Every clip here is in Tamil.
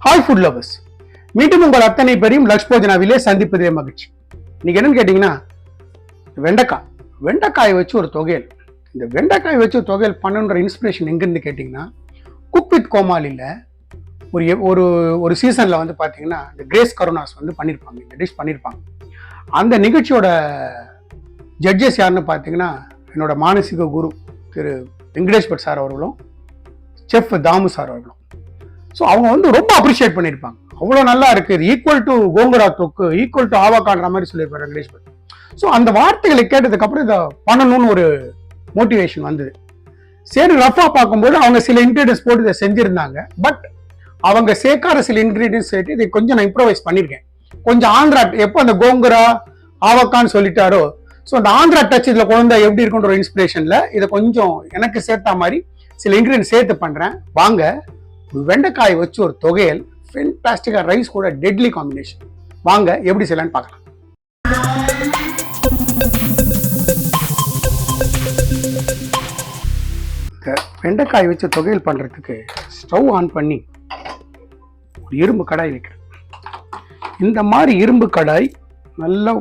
ஹாய் ஃபுட் லவர்ஸ், மீண்டும் உங்கள் அத்தனை பேரையும் லக்ஷ் போஜனாவிலே சந்திப்பதே மகிழ்ச்சி. இன்னைக்கு என்னன்னு கேட்டீங்கன்னா, வெண்டைக்காயை வச்சு ஒரு தொகையல். இந்த வெண்டைக்காய் வச்சு ஒரு தொகையல் பண்ணுன்ற இன்ஸ்பிரேஷன் எங்கிருந்து கேட்டிங்கன்னா, குக் வித் கோமாளியில் ஒரு ஒரு சீசனில் வந்து பார்த்தீங்கன்னா இந்த கிரேஸ் கருணாஸ் வந்து பண்ணியிருப்பாங்க, இந்த டிஷ் பண்ணியிருப்பாங்க. அந்த நிகழ்ச்சியோட ஜட்ஜஸ் யாருன்னு பார்த்தீங்கன்னா, என்னோட மானசீக குரு திரு வெங்கடேஷ் பட் சார் அவர்களும் செஃப் தாமு சார் அவர்களும். ஸோ அவங்க வந்து ரொம்ப அப்ரிஷியேட் பண்ணியிருப்பாங்க. அவ்வளோ நல்லா இருக்குது, ஈக்குவல் டு கோங்குரா தொக்கு, ஈக்குவல் டு ஆவாக்கான்ற மாதிரி சொல்லியிருப்பாரு வெங்கடேஷ் பட். ஸோ அந்த வார்த்தைகளை கேட்டதுக்கப்புறம் இதை பண்ணணும்னு ஒரு மோட்டிவேஷன் வந்தது. சரி, ரஃபா பார்க்கும்போது அவங்க சில இன்க்ரீடியன்ஸ் போட்டு இதை செஞ்சுருந்தாங்க. பட் அவங்க சேர்க்காத சில இன்க்ரீடியன்ஸ் சேர்த்து இதை கொஞ்சம் நான் இம்ப்ரோவைஸ் பண்ணியிருக்கேன். கொஞ்சம் ஆந்திரா, எப்போ அந்த கோங்குரா ஆவாக்கான்னு சொல்லிட்டாரோ, ஸோ அந்த ஆந்திரா டச் இதில் குழந்தை எப்படி இருக்குன்ற ஒரு இன்ஸ்பிரேஷனில் இதை கொஞ்சம் எனக்கு சேர்த்த மாதிரி சில இன்க்ரீடியன்ஸ் சேர்த்து பண்ணுறேன். வாங்க, வெண்டைக்காய் வச்சு ஒரு தொகையல் ஃபென்டாஸ்டிக்கா, ரைஸ் கூட டெட்லி காம்பினேஷன். வாங்க எப்படி செய்யலான்னு பார்க்கலாம். வெண்டைக்காய் வச்சு தொகையல் பண்ணுறதுக்கு ஸ்டவ் ஆன் பண்ணி ஒரு இரும்பு கடாய் வைக்கிறேன். இந்த மாதிரி இரும்பு கடாய் நல்லா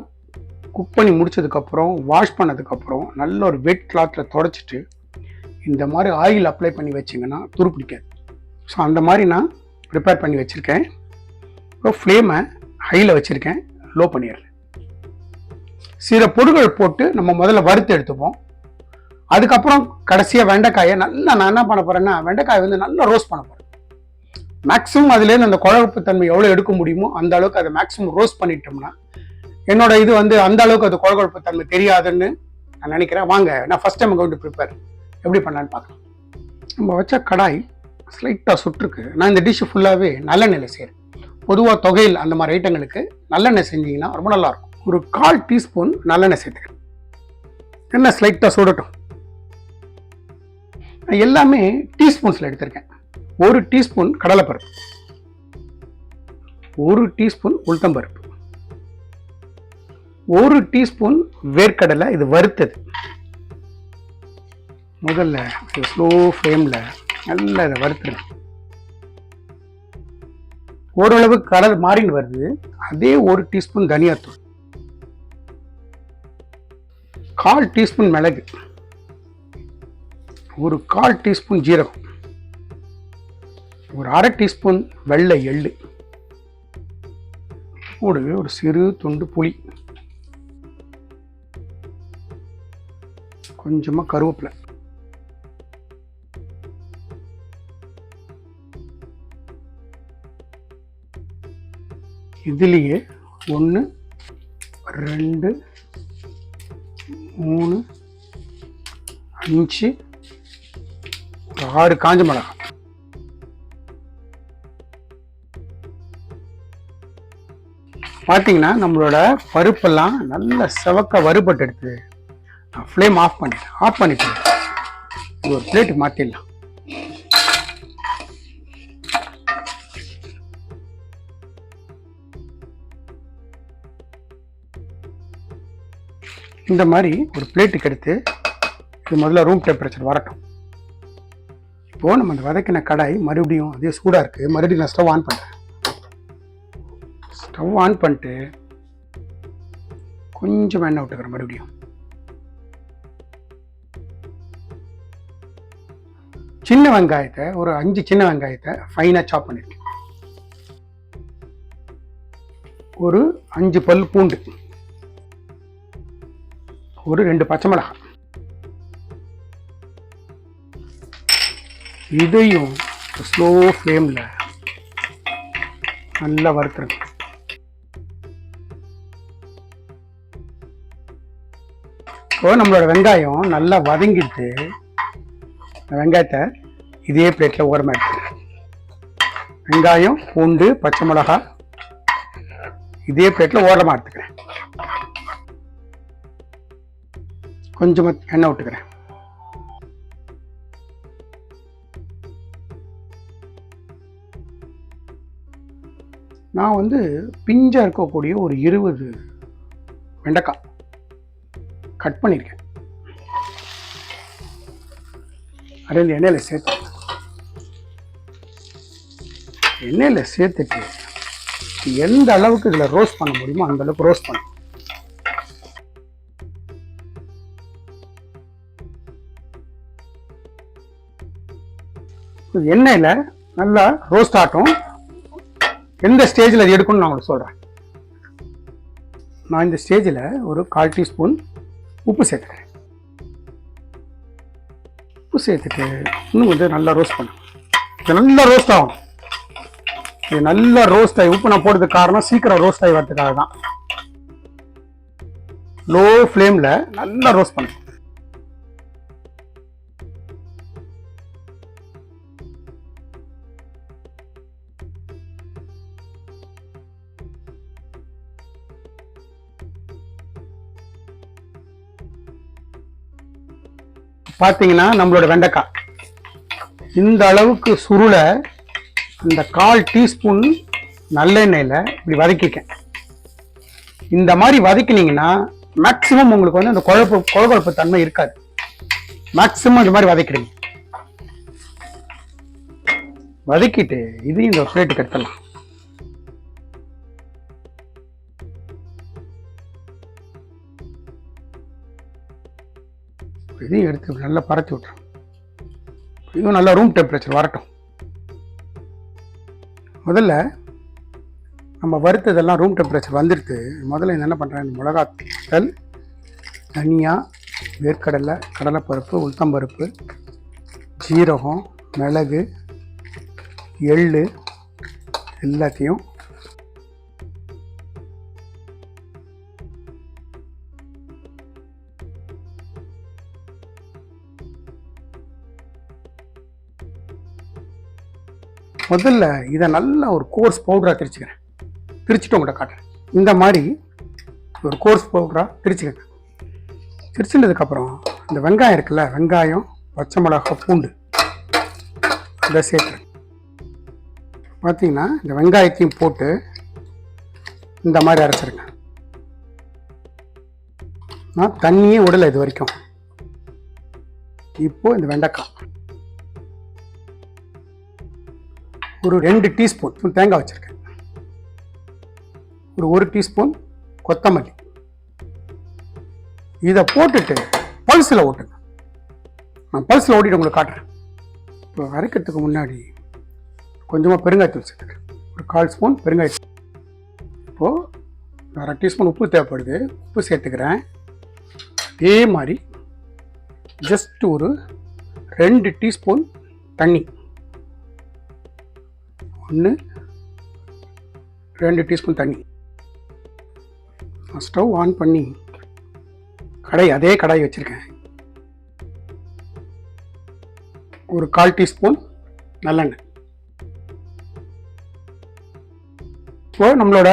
குக் பண்ணி முடிச்சதுக்கப்புறம், வாஷ் பண்ணதுக்கப்புறம் நல்ல ஒரு வெட் கிளாத்தில் தொடச்சிட்டு இந்த மாதிரி ஆயில் அப்ளை பண்ணி வச்சிங்கன்னா துரு பிடிக்காது. ஸோ அந்த மாதிரி நான் ப்ரிப்பேர் பண்ணி வச்சுருக்கேன். இப்போ ஃப்ளேமை ஹையில் வச்சுருக்கேன், லோ பண்ணிடுறேன். சில பொருட்கள் போட்டு நம்ம முதல்ல வறுத்து எடுத்துப்போம். அதுக்கப்புறம் கடைசியாக வெண்டைக்காயை நல்லா நான் என்ன பண்ண போகிறேன்னா, வெண்டைக்காயை வந்து நல்லா ரோஸ்ட் பண்ண போகிறேன். மேக்ஸிமம் அதுலேருந்து அந்த குழப்பு தன்மை எவ்வளோ எடுக்க முடியுமோ அந்த அளவுக்கு அதை மேக்ஸிமம் ரோஸ்ட் பண்ணிட்டோம்னா என்னோட இது வந்து அந்த அளவுக்கு அது குழப்பு தன்மை தெரியாதுன்னு நான் நினைக்கிறேன். வாங்க, நான் first time going to prepare எப்படி பண்ணலான்னு பார்க்கலாம். நம்ம வச்ச கடாய் ஸ்லைட்டாக சுட்டுருக்கு. நான் இந்த டிஷ்ஷு ஃபுல்லாகவே நல்லெண்ணெயில் செய்கிறேன். பொதுவாக தொகையில் அந்த மாதிரி ஐட்டங்களுக்கு நல்லெண்ணெய் செஞ்சிங்கன்னா ரொம்ப நல்லாயிருக்கும். ஒரு 1/4 டீஸ்பூன் நல்லெண்ணெய் சேர்த்துக்கிறேன். எண்ணெய் ஸ்லைட்டாக சுடட்டும். நான் எல்லாமே டீஸ்பூன்ஸில் எடுத்திருக்கேன். 1 டீஸ்பூன் கடலைப்பருப்பு, 1 டீஸ்பூன் உளுத்தம்பருப்பு, 1 டீஸ்பூன் வேர்க்கடலை. இது வறுத்தது. முதல்ல ஸ்லோ ஃப்ளேமில் நல்லா இதை வறுத்துருங்க. ஓரளவுக்கு கலர் மாறின்னு வருது. அதே 1 டீஸ்பூன் தனியாத்தூள், 1/4 டீஸ்பூன் மிளகு, ஒரு 1/4 டீஸ்பூன் ஜீரகம், ஒரு 1/2 டீஸ்பூன் வெள்ளை எள்ளு, கூடவே ஒரு சிறு துண்டு புளி, கொஞ்சமாக கருவேப்பிலை, இதுலேயே 1 2 3 5 6 காஞ்ச மிளகாய். பார்த்தீங்கன்னா நம்மளோட பருப்பெல்லாம் நல்ல செவக்க வறுபட்டு எடுத்து நான் ஃப்ளேம் ஆஃப் பண்ணிட்டு இது ஒரு பிளேட்டுக்கு மாற்றிடலாம். இந்த மாதிரி ஒரு பிளேட்டுக்கு எடுத்து இது முதல்ல ரூம் டெம்பரேச்சர் வரட்டும். இப்போது நம்ம அந்த வதக்கின கடாய் மறுபடியும் அதே சூடாக இருக்குது. மறுபடியும் நான் ஸ்டவ் ஆன் பண்ணுறேன். ஸ்டவ் ஆன் பண்ணிட்டு கொஞ்சம் எண்ணெய் விட்டுக்கிறேன். மறுபடியும் சின்ன வெங்காயத்தை, ஒரு 5 சின்ன வெங்காயத்தை ஃபைனாக சாப் பண்ணியிருக்கேன். ஒரு 5 பல் பூண்டு, ஒரு 2 பச்சை மிளகாய். இதையும் ஸ்லோ ஃப்ளேமில் நல்லா வறுத்துருங்க. இப்போ நம்மளோட வெங்காயம் நல்லா வதங்கிட்டு வெங்காயத்தை இதே பிளேட்டில் ஓரமாக எடுத்துக்கிறேன். வெங்காயம், பூண்டு, பச்சை மிளகாய் இதே பிளேட்டில் ஓரமாக எடுத்துக்கிறேன். கொஞ்சமாக எண்ணெய் விட்டுக்கிறேன். நான் வந்து பிஞ்சாக இருக்கக்கூடிய ஒரு 20 வெண்டைக்காய் கட் பண்ணியிருக்கேன். அதை இந்த எண்ணெயில் சேர்த்து எண்ணெயில் சேர்த்துட்டு எந்த அளவுக்கு இதில் ரோஸ்ட் பண்ண முடியுமோ அந்த அளவுக்கு ரோஸ்ட் பண்ணணும். எண்ணெயில் நல்லா ரோஸ்ட் ஆகட்டும். எந்த ஸ்டேஜில் அது எடுக்கணும்னு நான் உங்களுக்கு சொல்கிறேன். நான் இந்த ஸ்டேஜில் ஒரு 1/4 டீஸ்பூன் உப்பு சேர்த்துக்கிறேன். உப்பு சேர்த்துட்டு இன்னும் வந்து நல்லா ரோஸ்ட் பண்ணும். இது நல்லா ரோஸ்ட் ஆகும். இது நல்லா ரோஸ்ட் ஆகி, உப்பு நான் போடுறதுக்கு காரணம் சீக்கிரம் ரோஸ்ட் ஆகி வரதுக்காக தான். லோ ஃப்ளேமில் நல்லா ரோஸ்ட் பண்ணும். பார்த்தீங்கன்னா நம்மளோட வெண்டைக்காய் இந்த அளவுக்கு சுருளை அந்த 1/4 டீஸ்பூன் நல்லெண்ணெயில் இப்படி வதக்கிக்கேன். இந்த மாதிரி வதக்கினீங்கன்னா மேக்சிமம் உங்களுக்கு வந்து அந்த குழகுழப்பு தன்மை இருக்காது. மேக்சிமம் இந்த மாதிரி வதக்கிடுங்க. வதக்கிட்டு இதையும் இந்த பிளேட்டுக்கு எடுத்துடலாம். இதையும் எடுத்து நல்லா பரத்தி விட்டுறோம். இதுவும் நல்லா ரூம் டெம்பரேச்சர் வரட்டும். முதல்ல நம்ம வறுத்ததெல்லாம் ரூம் டெம்பரேச்சர் வந்துடுது. முதல்ல என்ன பண்ணுறேன், மிளகாத்தூள், தனியா, வேர்க்கடலை, கடலைப்பருப்பு, உளுத்தம்பருப்பு, ஜீரகம், மிளகு, எள்ளு எல்லாத்தையும் முதல்ல இதை நல்லா ஒரு கோர்ஸ் பவுடராக திரிச்சுக்கிறேன். திரிச்சுட்டு உங்கள்கிட்ட காட்டுறேன். இந்த மாதிரி ஒரு கோர்ஸ் பவுடராக திரிச்சுக்கங்க. திரிச்சுனதுக்கப்புறம் இந்த வெங்காயம் இருக்குல்ல, வெங்காயம், பச்சை மிளகாய், பூண்டு இதை சேர்க்குறேன். பார்த்தீங்கன்னா இந்த வெங்காயத்தையும் போட்டு இந்த மாதிரி அரைச்சிருங்க. நான் தண்ணியே விடலை இது வரைக்கும். இப்போது இந்த வெண்டைக்காய் ஒரு 2 டீஸ்பூன் தேங்காய் வச்சுருக்கேன். ஒரு 1 டீஸ்பூன் கொத்தமல்லி இதை போட்டுட்டு பல்ஸில் ஓட்டுங்க. நான் பல்ஸில் ஓட்டிட்டு உங்களுக்கு காட்டுறேன். இப்போ அரைக்கிறதுக்கு முன்னாடி கொஞ்சமாக பெருங்காயத்தூள் சேர்த்துக்கிறேன். ஒரு 1/4 ஸ்பூன் பெருங்காயத்தூள். இப்போது 1/2 டீஸ்பூன் உப்பு தேவைப்படுது. உப்பு சேர்த்துக்கிறேன். அதே மாதிரி ஜஸ்ட் ஒரு 2 டீஸ்பூன் தண்ணி, 1 2 டீஸ்பூன் தண்ணி. ஸ்டவ் ஆன் பண்ணி அதே கடாய் வச்சுருக்கேன். ஒரு 1/4 டீஸ்பூன் நல்லெண்ணெய். இப்போ நம்மளோட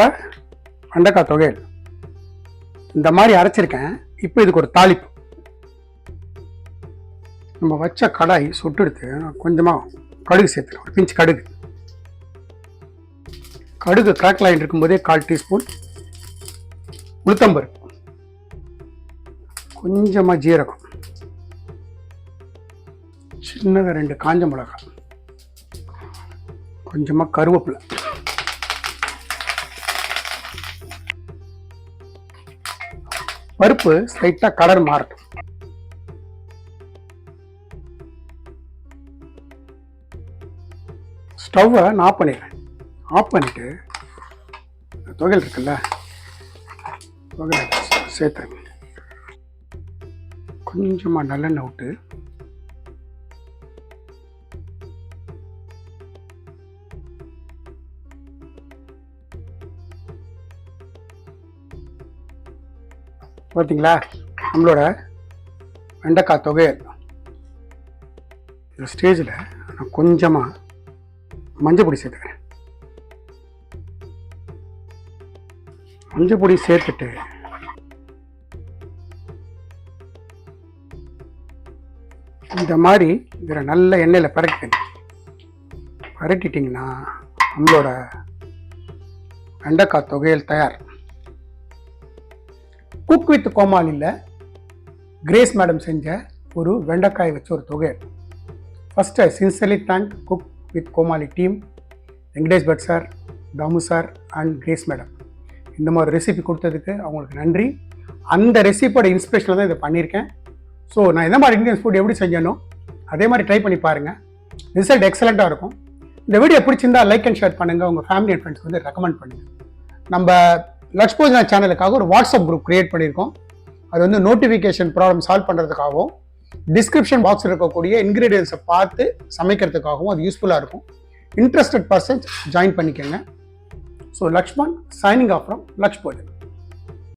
வெண்டைக்காய் தொகையல் இந்த மாதிரி அரைச்சிருக்கேன். இப்போ இதுக்கு ஒரு தாளிப்பு. நம்ம வச்ச கடாய் சுட்டு எடுத்து கொஞ்சமாக கடுகு சேர்த்துக்கலாம். ஒரு பிஞ்ச் கடுகு. கடுகு கிராக் லைன் இருக்கும்போதே 1/4 டீஸ்பூன் உளுத்தம்பருப்பு, கொஞ்சமாக ஜீரகம், சின்னதாக 2 காஞ்ச மிளகாய், கொஞ்சமாக கருவேப்பிலை, பருப்பு ஸ்லைட்டாக கலர் மாறட்டும். ஸ்டவ்வை நான் ஆஃப் பண்ணிடுறேன். ஆஃப் பண்ணிவிட்டு தொகையல் இருக்குல்ல, தொகையல் சேர்த்துருங்க. கொஞ்சமாக நல்லெண்ணெய் விட்டு பார்த்தீங்களா நம்மளோட வெண்டைக்காய் தொகையல். இந்த ஸ்டேஜில் நான் கொஞ்சமாக மஞ்சள் பொடி சேர்த்துக்கிறேன். மஞ்சள் பொடி சேர்த்துட்டு இந்த மாதிரி இதில் நல்ல எண்ணெயில் பரட்டிட்டிங்கன்னா நம்மளோட வெண்டைக்காய் தொகையல் தயார். குக் வித் கோமாளியில் கிரேஸ் மேடம் செஞ்ச ஒரு வெண்டைக்காய் வச்ச ஒரு தொகையல். First I sincerely thank cook with Komali team Venkatesh Bhat sir, Damu sir and Grace madam இந்த மாதிரி ரெசிபி கொடுத்ததுக்கு அவங்களுக்கு நன்றி. அந்த ரெசிபியோட இன்ஸ்பிரேஷனில் தான் இதை பண்ணியிருக்கேன். ஸோ நான் எந்த மாதிரி இந்தியன் ஃபுட் எப்படி செஞ்சேனோ அதே மாதிரி ட்ரை பண்ணி பாருங்கள். ரிசல்ட் எக்ஸலண்ட்டாக இருக்கும். இந்த வீடியோ பிடிச்சிருந்தா லைக் அண்ட் ஷேர் பண்ணுங்கள். உங்கள் ஃபேமிலி அண்ட் ஃப்ரெண்ட்ஸ் வந்து ரெக்கமெண்ட் பண்ணுங்கள். நம்ம லக்ஷ் போஜனா சேனலுக்காக ஒரு வாட்ஸ்அப் குரூப் கிரியேட் பண்ணியிருக்கோம். அது வந்து நோட்டிஃபிகேஷன் ப்ராப்ளம் சால்வ் பண்ணுறதுக்காகவும் டிஸ்கிரிப்ஷன் பாக்ஸில் இருக்கக்கூடிய இன்க்ரீடியன்ஸை பார்த்து சமைக்கிறதுக்காகவும் அது யூஸ்ஃபுல்லாக இருக்கும். இன்ட்ரெஸ்டட் பர்சன்ஸ் ஜாயின் பண்ணிக்கோங்க. So Lakshman signing off from Laksh Yojana.